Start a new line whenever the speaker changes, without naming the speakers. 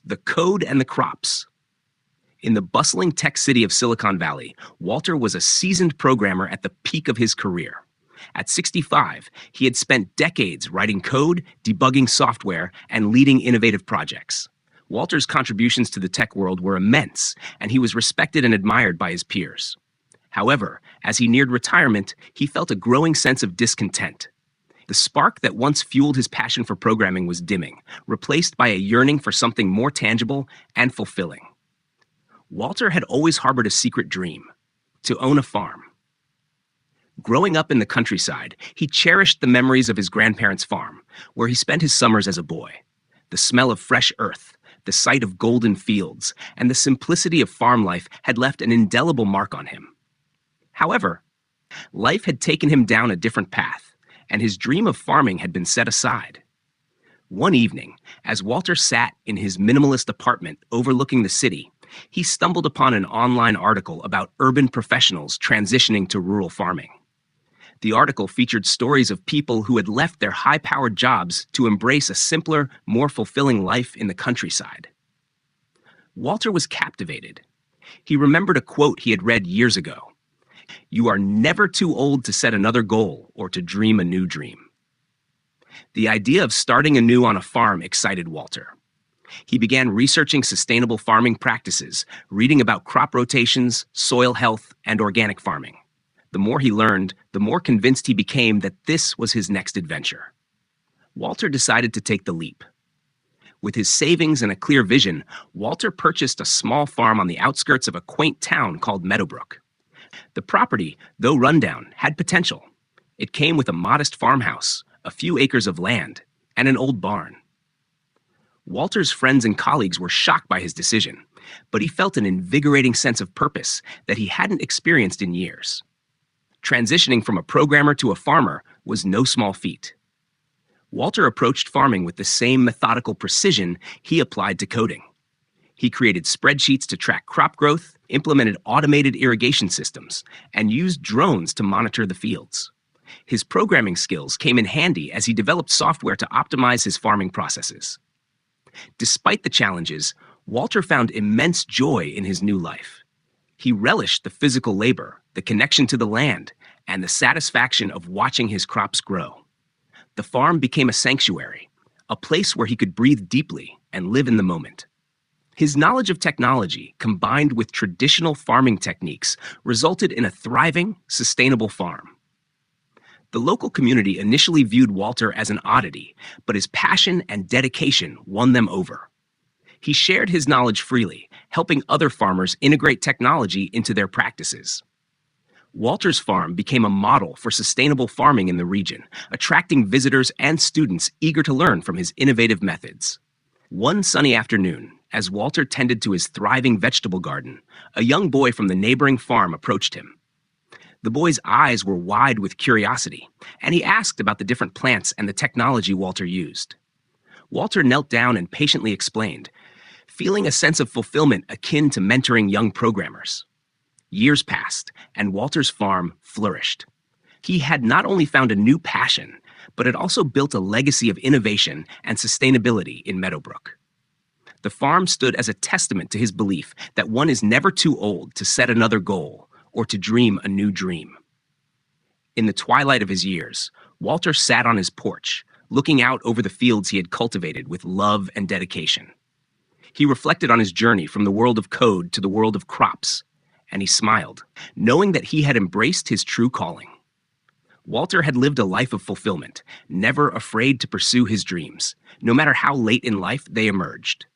The code and the crops. In the bustling tech city of Silicon Valley, Walter was a seasoned programmer at the peak of his career. At 65, he had spent decades writing code, debugging software, and leading innovative projects. Walter's contributions to the tech world were immense, and he was respected and admired by his peers. However, as he neared retirement, he felt a growing sense of discontent. The spark that once fueled his passion for programming was dimming, replaced by a yearning for something more tangible and fulfilling. Walter had always harbored a secret dream: to own a farm. Growing up in the countryside, he cherished the memories of his grandparents' farm, where he spent his summers as a boy. The smell of fresh earth, the sight of golden fields, and the simplicity of farm life had left an indelible mark on him. However, life had taken him down a different path, and his dream of farming had been set aside. One evening, as Walter sat in his minimalist apartment overlooking the city, he stumbled upon an online article about urban professionals transitioning to rural farming. The article featured stories of people who had left their high-powered jobs to embrace a simpler, more fulfilling life in the countryside. Walter was captivated. He remembered a quote he had read years ago: "You are never too old to set another goal or to dream a new dream." The idea of starting anew on a farm excited Walter. He began researching sustainable farming practices, reading about crop rotations, soil health, and organic farming. The more he learned, the more convinced he became that this was his next adventure. Walter decided to take the leap. With his savings and a clear vision, Walter purchased a small farm on the outskirts of a quaint town called Meadowbrook. The property, though rundown, had potential. It came with a modest farmhouse, a few acres of land, and an old barn. Walter's friends and colleagues were shocked by his decision, but he felt an invigorating sense of purpose that he hadn't experienced in years. Transitioning from a programmer to a farmer was no small feat. Walter approached farming with the same methodical precision he applied to coding. He created spreadsheets to track crop growth, implemented automated irrigation systems, and used drones to monitor the fields. His programming skills came in handy as he developed software to optimize his farming processes. Despite the challenges, Walter found immense joy in his new life. He relished the physical labor, the connection to the land, and the satisfaction of watching his crops grow. The farm became a sanctuary, a place where he could breathe deeply and live in the moment. His knowledge of technology, combined with traditional farming techniques, resulted in a thriving, sustainable farm. The local community initially viewed Walter as an oddity, but his passion and dedication won them over. He shared his knowledge freely, helping other farmers integrate technology into their practices. Walter's farm became a model for sustainable farming in the region, attracting visitors and students eager to learn from his innovative methods. One sunny afternoon, as Walter tended to his thriving vegetable garden, a young boy from the neighboring farm approached him. The boy's eyes were wide with curiosity, and he asked about the different plants and the technology Walter used. Walter knelt down and patiently explained, feeling a sense of fulfillment akin to mentoring young programmers. Years passed, and Walter's farm flourished. He had not only found a new passion, but had also built a legacy of innovation and sustainability in Meadowbrook. The farm stood as a testament to his belief that one is never too old to set another goal or to dream a new dream. In the twilight of his years, Walter sat on his porch, looking out over the fields he had cultivated with love and dedication. He reflected on his journey from the world of code to the world of crops, and he smiled, knowing that he had embraced his true calling. Walter had lived a life of fulfillment, never afraid to pursue his dreams, no matter how late in life they emerged.